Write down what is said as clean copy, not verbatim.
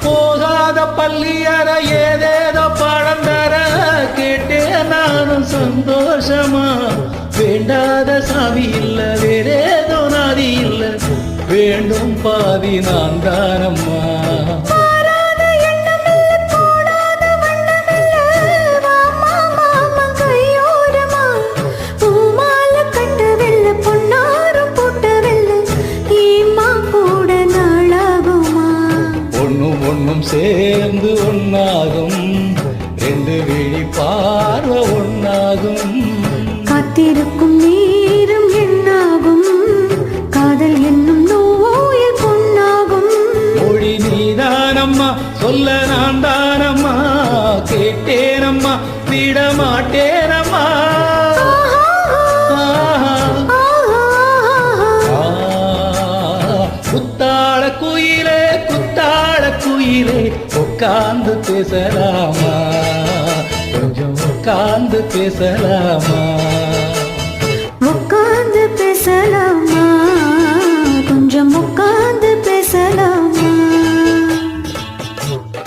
போகாத பள்ளியற ஏதேதோ பாடம் தர கேட்டேன் நானும் சந்தோஷமா. வேண்டாத சாமி இல்ல வேறேதோ நாதி இல்ல வேண்டும் பாதி நான் தானம்மா. ஒன்னும் சேர்ந்து ஒன்னாகும் ரெண்டு விழி பார்வை ஒன்னாகும். காத்திருக்கும் நேரம் என்னாகும் காதல் என்னும் நோயில் பொன்னாகும். மொழி நீதானம்மா சொல்ல நான் தானம்மா கேட்டேனம்மா விட மாட்டேனம்மா. குத்தாள குயிலே குத்தாள குயிலே உட்கார்ந்து பேசலாமா கொஞ்சம் உட்கார்ந்து பேசலாமா.